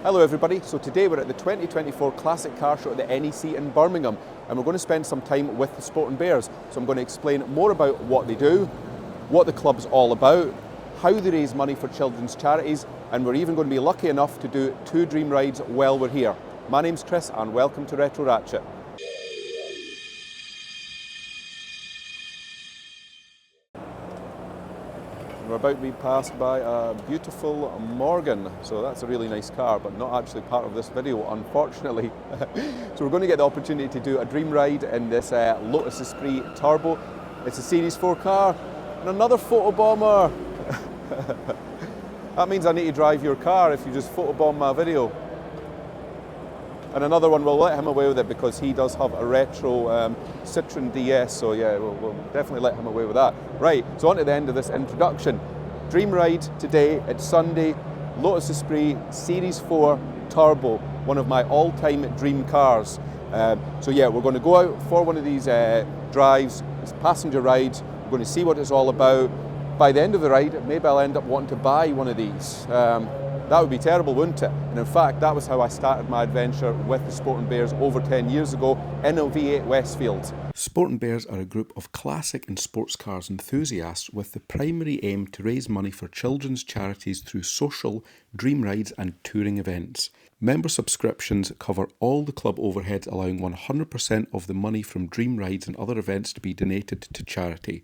Hello everybody, so today we're at the 2024 Classic Car Show at the NEC in Birmingham and we're going to spend some time with the Sporting Bears. So I'm going to explain more about what they do, what the club's all about, how they raise money for children's charities, and we're even going to be lucky enough to do 2 dream rides while we're here. My name's Chris and welcome to Retro Ratchet. We're about to be passed by a beautiful Morgan, so that's a really nice car, but not actually part of this video, unfortunately. So we're going to get the opportunity to do a dream ride in this Lotus Esprit Turbo. It's a Series 4 car, and another photobomber. That means I need to drive your car if you just photobomb my video. And another one, we'll let him away with it because he does have a retro Citroen DS, so yeah, we'll definitely let him away with that. Right, so on to the end of this introduction. Dream ride today, it's Sunday, Lotus Esprit Series 4 Turbo, one of my all-time dream cars. So yeah, we're going to go out for one of these drives, this passenger rides, we're going to see what it's all about. By the end of the ride, maybe I'll end up wanting to buy one of these. That would be terrible, wouldn't it? And in fact, that was how I started my adventure with the Sporting Bears over 10 years ago in a V8 Westfield. Sporting Bears are a group of classic and sports cars enthusiasts with the primary aim to raise money for children's charities through social, dream rides and touring events. Member subscriptions cover all the club overheads, allowing 100% of the money from dream rides and other events to be donated to charity.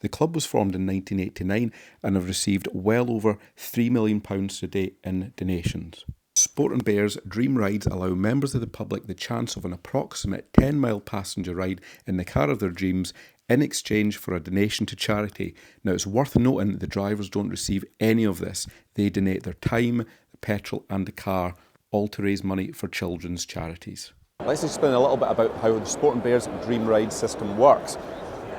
The club was formed in 1989 and have received well over £3 million to date in donations. Sporting Bears Dream Rides allow members of the public the chance of an approximate 10-mile passenger ride in the car of their dreams in exchange for a donation to charity. Now it's worth noting the drivers don't receive any of this. They donate their time, the petrol and the car, all to raise money for children's charities. Let's explain a little bit about how the Sporting Bears Dream Ride system works.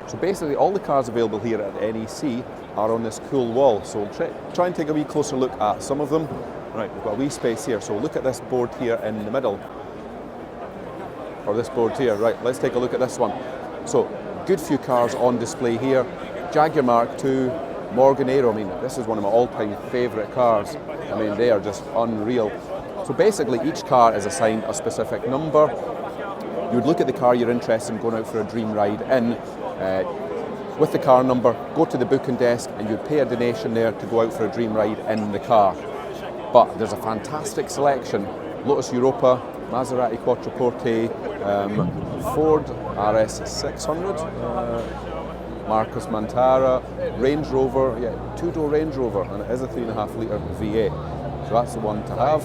So basically all the cars available here at NEC are on this cool wall, so we'll try and take a wee closer look at some of them. Right, we've got a wee space here, so look at this board here in the middle, or this board here. Right, let's take a look at this one. So good few cars on display here. Jaguar Mark II, Morgan Aero, I mean this is one of my all-time favourite cars. I mean they are just unreal. So basically each car is assigned a specific number. You would look at the car you're interested in going out for a dream ride in, with the car number, go to the booking desk and you'd pay a donation there to go out for a dream ride in the car. But there's a fantastic selection: Lotus Europa, Maserati Quattroporte, Ford RS600, Marcus Mantara, Range Rover, yeah, 2-door Range Rover, and it is a 3.5 litre V8. So that's the one to have.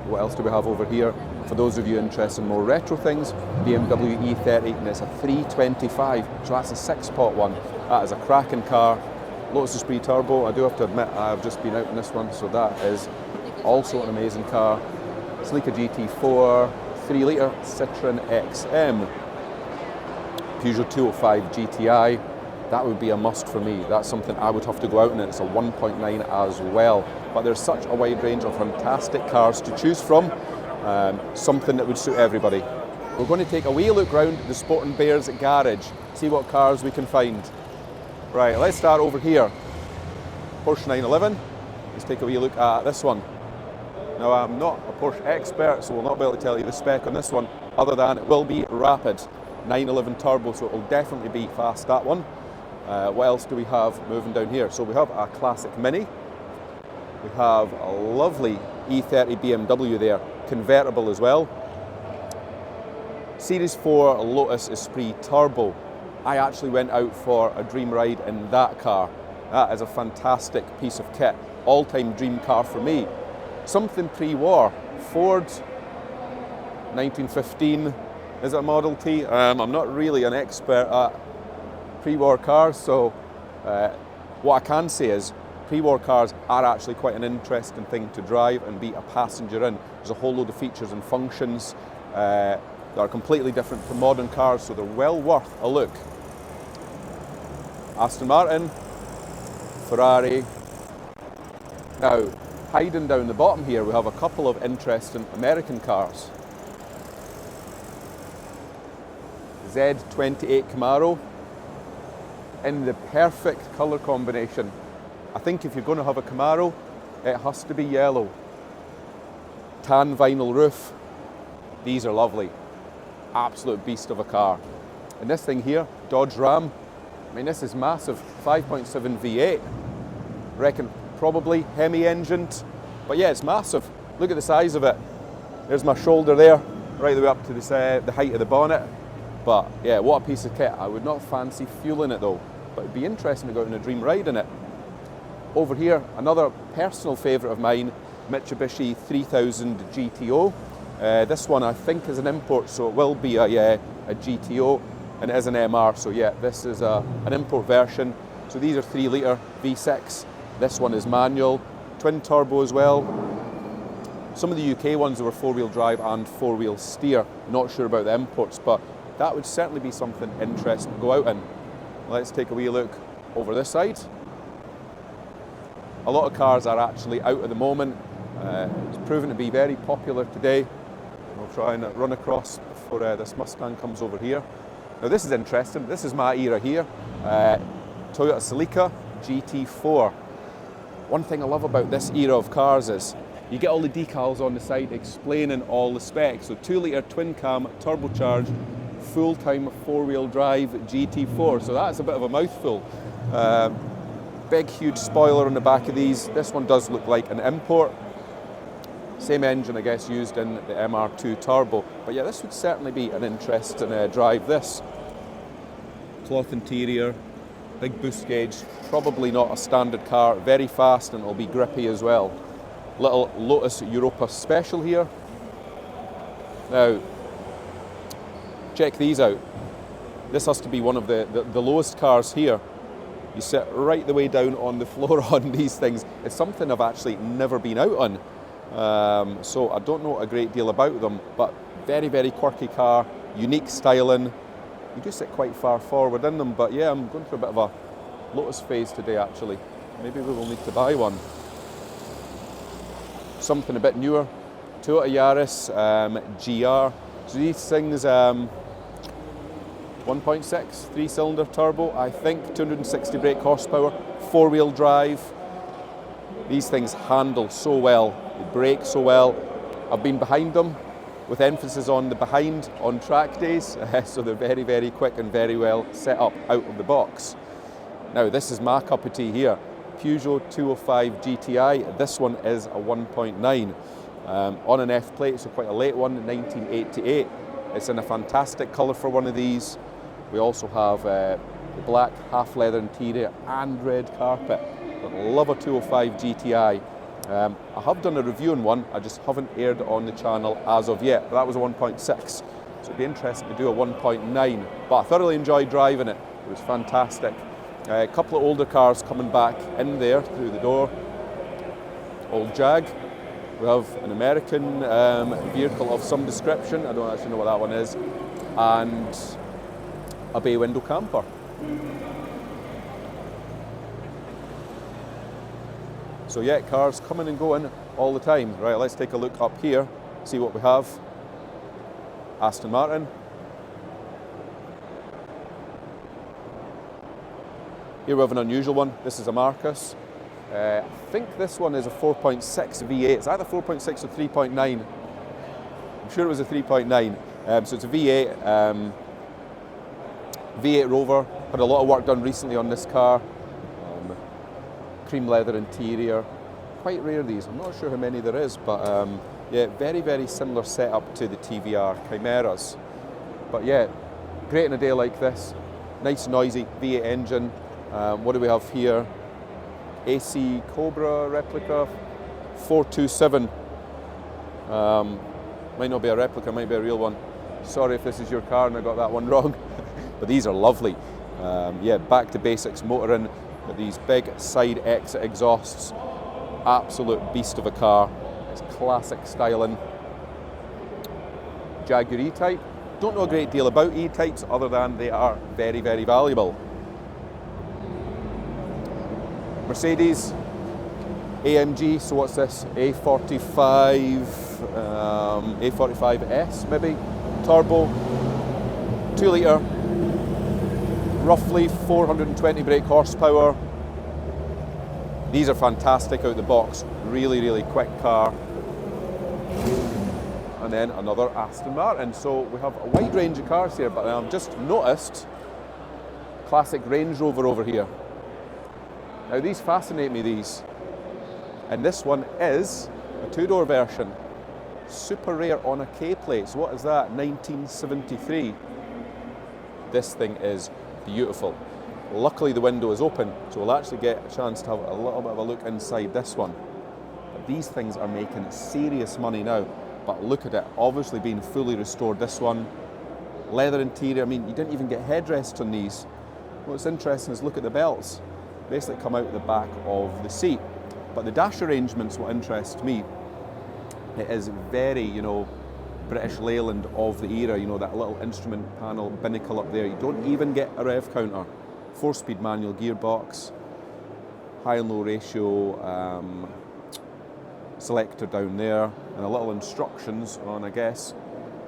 What else do we have over here? For those of you interested in more retro things, BMW E30, and it's a 325, so that's a 6-pot one. That is a cracking car. Lotus Esprit Turbo, I do have to admit I've just been out in this one, so that is also an amazing car. Sleeka GT4, 3 litre Citroen XM, Peugeot 205 GTI, that would be a must for me. That's something I would have to go out in, and it's a 1.9 as well. But there's such a wide range of fantastic cars to choose from. Something that would suit everybody. We're going to take a wee look round the Sporting Bears garage, see what cars we can find. Right, let's start over here. Porsche 911. Let's take a wee look at this one. Now I'm not a Porsche expert, so we'll not be able to tell you the spec on this one, other than it will be rapid. 911 Turbo, so it will definitely be fast, that one. What else do we have moving down here? So we have a classic Mini. We have a lovely E30 BMW there, convertible as well. Series 4 Lotus Esprit Turbo. I actually went out for a dream ride in that car. That is a fantastic piece of kit. All-time dream car for me. Something pre-war. Ford 1915. Is it a Model T? I'm not really an expert at pre-war cars, so what I can say is pre-war cars are actually quite an interesting thing to drive and be a passenger in. There's a whole load of features and functions that are completely different from modern cars, so they're well worth a look. Aston Martin, Ferrari. Now, hiding down the bottom here, we have a couple of interesting American cars. Z28 Camaro in the perfect colour combination. I think if you're going to have a Camaro, it has to be yellow. tan vinyl roof. These are lovely. Absolute beast of a car. And this thing here, Dodge Ram, I mean, this is massive, 5.7 V8. Reckon probably Hemi-engined, but yeah, it's massive. Look at the size of it. There's my shoulder there, right the way up to the height of the bonnet. But yeah, what a piece of kit. I would not fancy fueling it though, but it'd be interesting to go out on a dream ride in it. Over here, another personal favourite of mine, Mitsubishi 3000 GTO. This one I think is an import, so it will be a GTO, and it is an MR, so yeah, this is an import version. So these are 3 litre V6, this one is manual, twin turbo as well. Some of the UK ones were 4-wheel drive and 4-wheel steer, not sure about the imports, but that would certainly be something interesting to go out in. Let's take a wee look over this side. A lot of cars are actually out at the moment. It's proven to be very popular today. I'll try and run across before this Mustang comes over here. Now this is interesting, this is my era here. Toyota Celica GT4. One thing I love about this era of cars is you get all the decals on the side explaining all the specs. So 2 litre twin cam, turbocharged, full-time 4-wheel drive GT4. So that's a bit of a mouthful. Big, huge spoiler on the back of these. This one does look like an import. Same engine, I guess, used in the MR2 Turbo. But yeah, this would certainly be an interesting drive, this. Cloth interior, big boost gauge, probably not a standard car, very fast, and it'll be grippy as well. Little Lotus Europa Special here. Now, check these out. This has to be one of the lowest cars here. You sit right the way down on the floor on these things. It's something I've actually never been out on. So I don't know a great deal about them, but very, very quirky car, unique styling. You do sit quite far forward in them, but yeah, I'm going through a bit of a Lotus phase today actually. Maybe we will need to buy one. Something a bit newer, Toyota Yaris GR. So these things, 1.6, 3-cylinder turbo, I think, 260 brake horsepower, 4-wheel drive. These things handle so well, they brake so well. I've been behind them, with emphasis on the behind on track days, so they're very, very quick and very well set up out of the box. Now this is my cup of tea here, Peugeot 205 GTI. This one is a 1.9 on an F plate, so quite a late one, 1988. It's in a fantastic colour for one of these. We also have the black half leather interior and red carpet. But love a 205 GTI. I have done a review on one, I just haven't aired it on the channel as of yet, but that was a 1.6. So it'd be interesting to do a 1.9. But I thoroughly enjoyed driving it, it was fantastic. A couple of older cars coming back in there through the door. Old Jag. We have an American vehicle of some description, I don't actually know what that one is, and a bay window camper. So yeah, cars coming and going all the time. Right, let's take a look up here, see what we have. Aston Martin. Here we have an unusual one. This is a Marcus. I think this one is a 4.6 V8. Is that a 4.6 or 3.9? I'm sure it was a 3.9. So it's a V8. V8 Rover. Had a lot of work done recently on this car. Cream leather interior. Quite rare these. I'm not sure how many there is, but yeah, very, very similar setup to the TVR Chimeras. But yeah, great in a day like this. Nice noisy V8 engine. What do we have here? AC Cobra replica 427. Might not be a replica, might be a real one. Sorry if this is your car and I got that one wrong. But these are lovely. Yeah, back to basics motoring with these big side exit exhausts. Absolute beast of a car. It's classic styling. Jaguar E-Type. Don't know a great deal about E-Types other than they are very, very valuable. Mercedes AMG, so what's this? A45S maybe, turbo, 2 litre, roughly 420 brake horsepower. These are fantastic out the box, really, really quick car. and then another Aston Martin. So we have a wide range of cars here, but I've just noticed classic Range Rover over here. Now these fascinate me, these. And this one is a two-door version. Super rare on a K plate. So what is that? 1973. This thing is beautiful. Luckily the window is open, so we'll actually get a chance to have a little bit of a look inside this one. But these things are making serious money now. But look at it, obviously being fully restored. This one, leather interior. I mean, you didn't even get headrests on these. What's interesting is look at the belts. Basically come out the back of the seat. But the dash arrangement's what interests me. It is very, you know, British Leyland of the era, you know, that little instrument panel binnacle up there. You don't even get a rev counter. 4-speed manual gearbox, high and low ratio selector down there, and a little instructions on, I guess,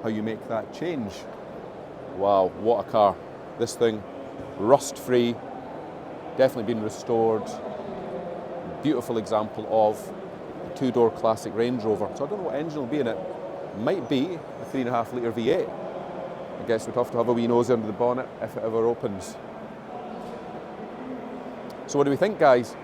how you make that change. Wow, what a car. This thing, rust-free, definitely been restored. Beautiful example of a two-door classic Range Rover. So I don't know what engine will be in it. Might be a 3.5 litre V8. I guess we'd have to have a wee nose under the bonnet if it ever opens. So what do we think, guys?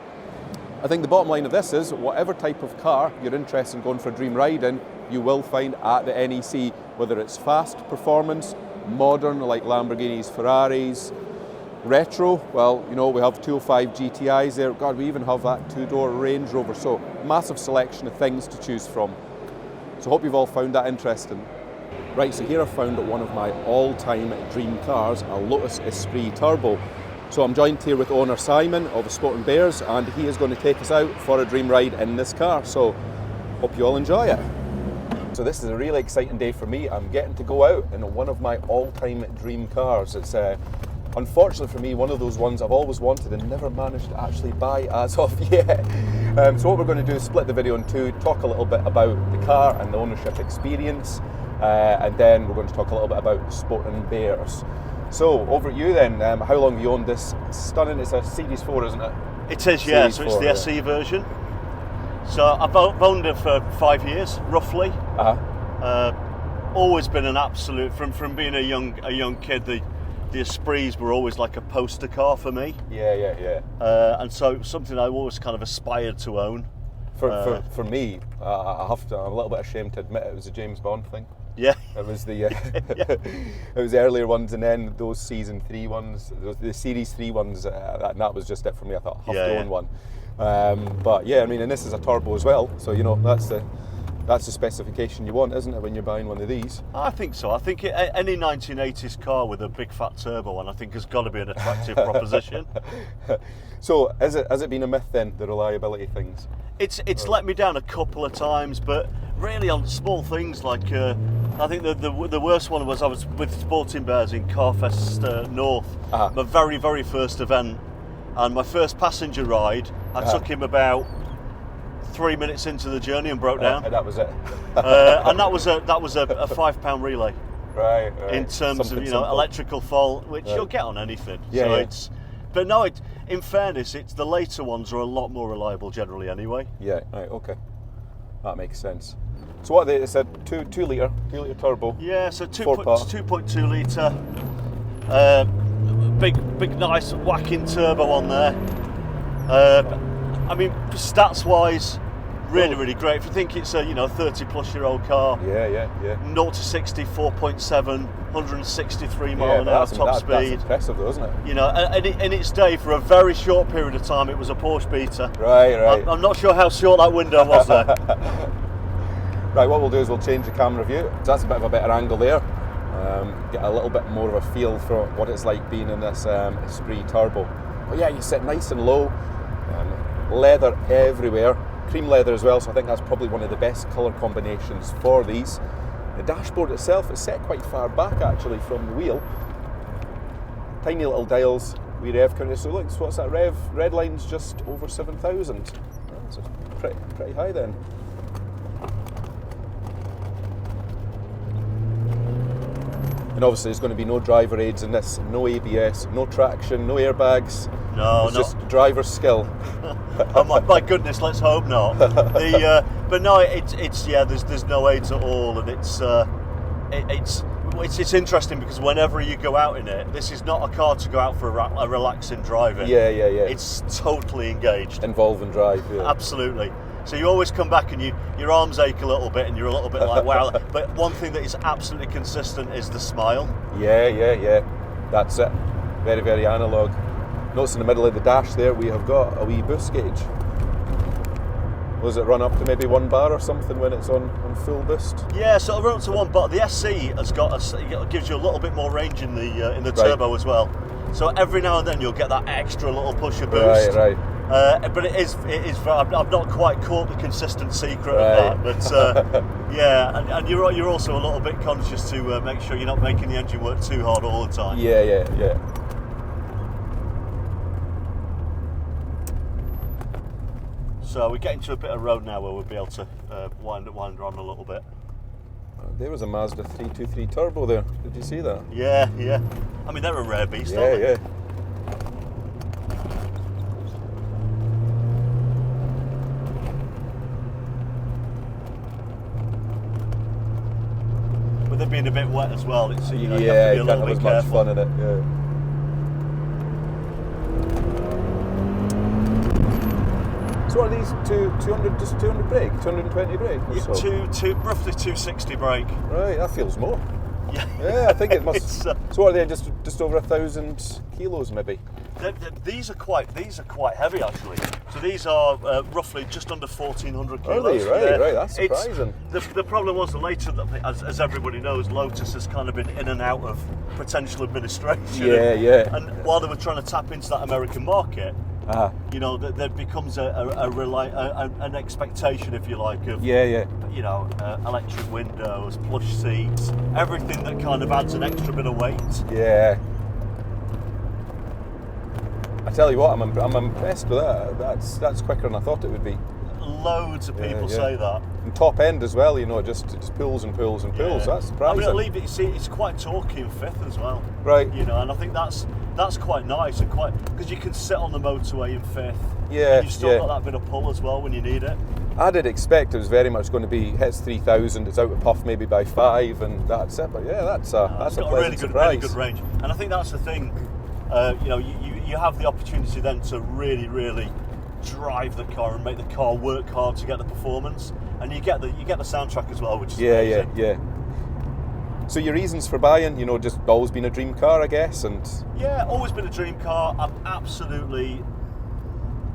I think the bottom line of this is whatever type of car you're interested in going for a dream ride in, you will find at the NEC, whether it's fast performance, modern like Lamborghinis, Ferraris, retro, well, you know, we have 205 GTIs there. God, we even have that two-door Range Rover. So massive selection of things to choose from. So hope you've all found that interesting. Right, so here I've found one of my all-time dream cars, a Lotus Esprit Turbo. So I'm joined here with owner Simon of the Sporting Bears, and he is going to take us out for a dream ride in this car. So hope you all enjoy it. So this is a really exciting day for me. I'm getting to go out in one of my all-time dream cars. It's unfortunately for me, one of those ones I've always wanted and never managed to actually buy as of yet. So what we're going to do is split the video in two, talk a little bit about the car and the ownership experience, and then we're going to talk a little bit about Sporting Bears. So over at you then, how long have you owned this stunning, it's a Series 4, isn't it? It is, yeah, so it's the SE version. So I've owned it for 5 years, roughly. Always been an absolute, from being a young kid, the Esprits were always like a poster car for me. Yeah. And so it was something I always kind of aspired to own. For me, I'm a little bit ashamed to admit it was a James Bond thing. Yeah. It was the it was the earlier ones, and then those Season 3 ones, the Series 3 ones, that was just it for me. I thought I have to own one. But yeah, I mean, and this is a turbo as well, so you know that's the specification you want, isn't it, when you're buying one of these? I think so. I think any 1980s car with a big fat turbo on, I think has got to be an attractive proposition. So has it been a myth then, the reliability things? It's let me down a couple of times, but really on small things like I think the worst one was I was with Sporting Bears in Carfest North, my very, very first event, and my first passenger ride, I took him about 3 minutes into the journey and broke down. And that was it. And that was a £5 relay. Right. In terms of electrical fault, which you'll get on anything. But no, in fairness, it's the later ones are a lot more reliable generally anyway. Yeah. Right. Okay. That makes sense. So what they said, 2 litre turbo. Yeah. So 2.2 litre. Big nice whacking turbo on there. I mean, stats wise, really great. If you think it's a 30-plus-year-old car. Yeah. 0 to 60, 4.7, 163 mile an hour top speed. That's impressive, though, isn't it? You know, and in its day, for a very short period of time, it was a Porsche beater. Right. I'm not sure how short that window was there. Right, what we'll do is we'll change the camera view. So that's a bit of a better angle there. Get a little bit more of a feel for what it's like being in this Esprit Turbo. But yeah, you sit nice and low. Leather everywhere, cream leather as well, so I think that's probably one of the best colour combinations for these. The dashboard itself is set quite far back actually from the wheel. Tiny little dials, wee rev counter. So look, what's that red line's just over 7,000. That's pretty high then. And obviously there's going to be no driver aids in this, no ABS, no traction, no airbags. No, it's just driver's skill. Oh my goodness, let's hope not. But no, it's yeah. There's no aids at all, and it's interesting because whenever you go out in it, this is not a car to go out for a relaxing drive in. Yeah. It's totally engaged. Involve and drive. Yeah. Absolutely. So you always come back and your arms ache a little bit, and you're a little bit like, wow. But one thing that is absolutely consistent is the smile. Yeah. That's it. Very, very analogue. Notice in the middle of the dash there we have got a wee boost gauge. Was it run up to maybe 1 bar or something when it's on full boost? Yeah, so it'll run up to 1 bar. The SC gives you a little bit more range in the turbo as well. So every now and then you'll get that extra little push of boost. Right. But it is. I've not quite caught the consistent secret of that. But yeah, and you're also a little bit conscious to make sure you're not making the engine work too hard all the time. Yeah. So we're getting to a bit of road now where we'll be able to wind on a little bit. There was a Mazda 323 Turbo there. Did you see that? Yeah. I mean, they're a rare beast, aren't they? Yeah. With it being a bit wet as well, it's you have to be a little bit much careful. fun in it. Yeah. So what are these 200 brake, 220 brake? Or so? Roughly 260 brake. Right, that feels more. Yeah, I think it must. So what are they? Just over 1,000 kilos, maybe. These are quite heavy actually. So these are roughly just under 1,400 kilos. Are they? Right. That's surprising. The problem was later, as everybody knows, Lotus has kind of been in and out of potential administration. Yeah. And while they were trying to tap into that American market, you know, there becomes an expectation, if you like, of you know, electric windows, plush seats, everything that kind of adds an extra bit of weight. Yeah. I tell you what, I'm impressed with that. That's quicker than I thought it would be. Loads of people say that. And top end as well, you know, it just pulls and pulls and pulls. That's surprising. I mean, you see, it's quite torquey in fifth as well. Right. You know, and I think that's quite nice and quite, because you can sit on the motorway in fifth. Yeah. And you've still got that bit of pull as well when you need it. I did expect it was very much going to be hits 3,000. It's out of puff maybe by 5, and that's it. But yeah, that's a pleasant surprise. Really good range. And I think that's the thing. You know, you have the opportunity then to really drive the car and make the car work hard to get the performance, and you get the soundtrack as well, which is amazing. Yeah. So your reasons for buying, you know, just always been a dream car, I guess, and yeah, always been a dream car. I'm absolutely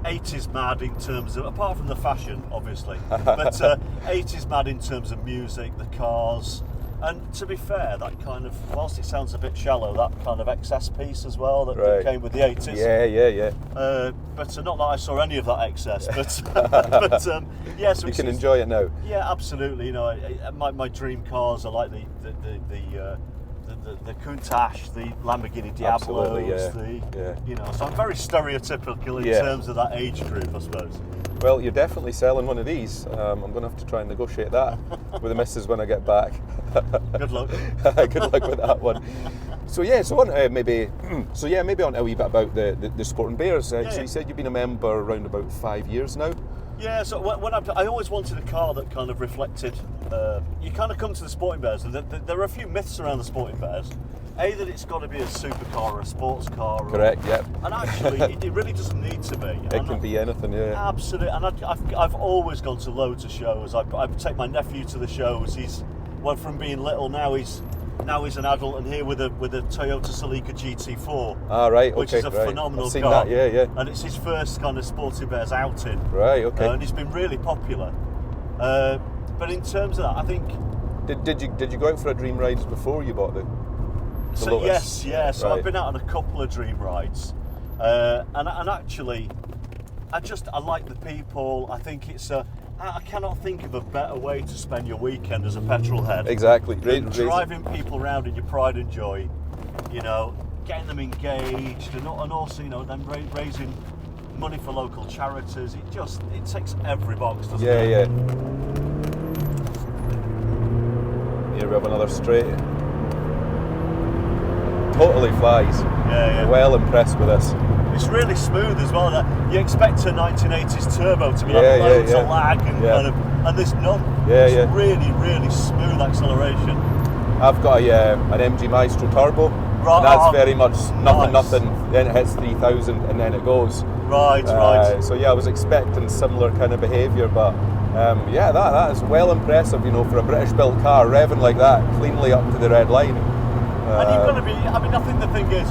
80s mad in terms of, apart from the fashion, obviously, but 80s mad in terms of music, the cars. And to be fair, that kind of, whilst it sounds a bit shallow, that kind of excess piece as well that came with the 80s. Yeah. But not that I saw any of that excess, but yeah. So you can enjoy it now. Yeah, absolutely. You know, my dream cars are like the Countach, the Lamborghini Diablos, you know. So I'm very stereotypical in terms of that age group, I suppose. Well, you're definitely selling one of these. I'm going to have to try and negotiate that with the missus when I get back. Good luck. Good luck with that one. So maybe on a wee bit about the Sporting Bears. So you said you've been a member around about 5 years now. Yeah, so when I always wanted a car that kind of reflected. You kind of come to the Sporting Bears, and there are a few myths around the Sporting Bears. That it's got to be a supercar or a sports car. Correct, yeah. And actually, it really doesn't need to be. It can be anything, yeah. Absolutely. And I've always gone to loads of shows. I take my nephew to the shows. He's went from being little, now he's an adult, and here with a Toyota Celica GT4. Ah, right, okay. Which is a phenomenal I've seen car. That, yeah. And it's his first kind of Sporting Bears outing. Right, okay. And he's been really popular. But in terms of that, I think. Did you go out for a dream ride before you bought the Lotus? Yes. So I've been out on a couple of dream rides, and actually, I like the people. I think I cannot think of a better way to spend your weekend as a petrol head. Exactly. Driving people around in your pride and joy, you know, getting them engaged, and also, you know, then raising money for local charities. It ticks every box, doesn't it? Yeah. Here we have another straight. Totally flies. Yeah. Well impressed with this. It's really smooth as well. You expect a 1980s turbo to be like loads of lag and kind of and there's none. Yeah, it's yeah. really, really smooth acceleration. I've got an MG Maestro Turbo. Right, And that's very much nothing, nice. then it hits 3,000 and then it goes. Right. So yeah, I was expecting similar kind of behaviour, but yeah, that is well impressive, you know, for a British-built car, revving like that, cleanly up to the red line. And you've got to be, I mean, I think the thing is,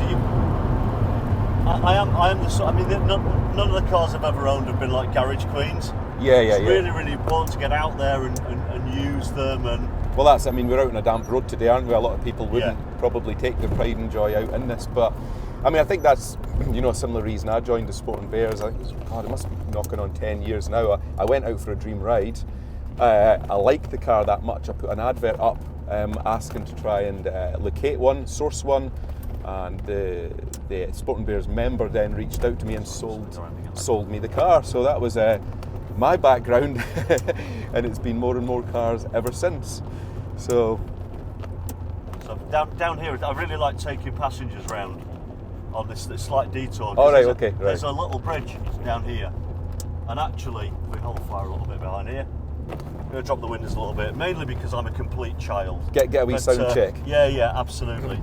I am the sort, I mean, none of the cars I've ever owned have been like garage queens. It's really, really important to get out there and use them. And well, I mean, we're out on a damp road today, aren't we? A lot of people wouldn't probably take their pride and joy out in this, but I mean, I think that's, you know, a similar reason I joined the Sport and Bears. I think it must be knocking on 10 years now. I went out for a dream ride. I liked the car that much. I put an advert up asking to try and locate one, source one, and the Sport and Bears member then reached out to me and sold me the car. So that was my background, and it's been more and more cars ever since. So down here, I really like taking passengers round on this slight detour. Oh, right, okay, right. There's a little bridge down here, and actually, we hold fire a little bit behind here. I'm going to drop the windows a little bit, mainly because I'm a complete child. Get a wee sound check. Yeah, absolutely.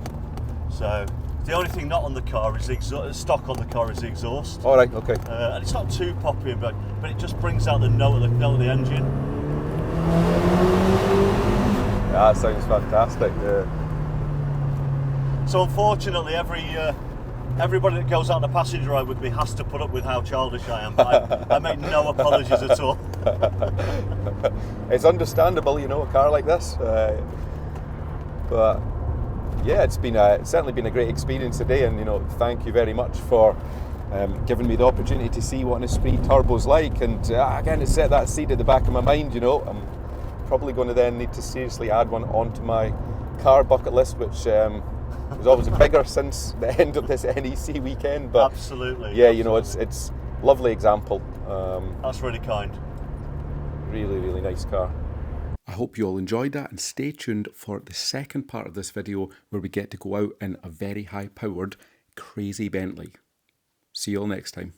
So the only thing not on the car is stock on the car is the exhaust. All right, okay. And it's not too poppy, but it just brings out the note of the engine. Yeah, that sounds fantastic. Yeah. So unfortunately, everybody that goes out on a passenger ride with me has to put up with how childish I am. But I make no apologies at all. It's understandable, you know, a car like this. But yeah, it's certainly been a great experience today, and you know, thank you very much for giving me the opportunity to see what an Esprit Turbo's like. And again, it set that seed at the back of my mind. You know, I'm probably going to then need to seriously add one onto my car bucket list, which was always bigger since the end of this NEC weekend. But absolutely, yeah, you know, it's lovely example. That's really kind. Really, really nice car. I hope you all enjoyed that, and stay tuned for the second part of this video where we get to go out in a very high-powered, crazy Bentley. See you all next time.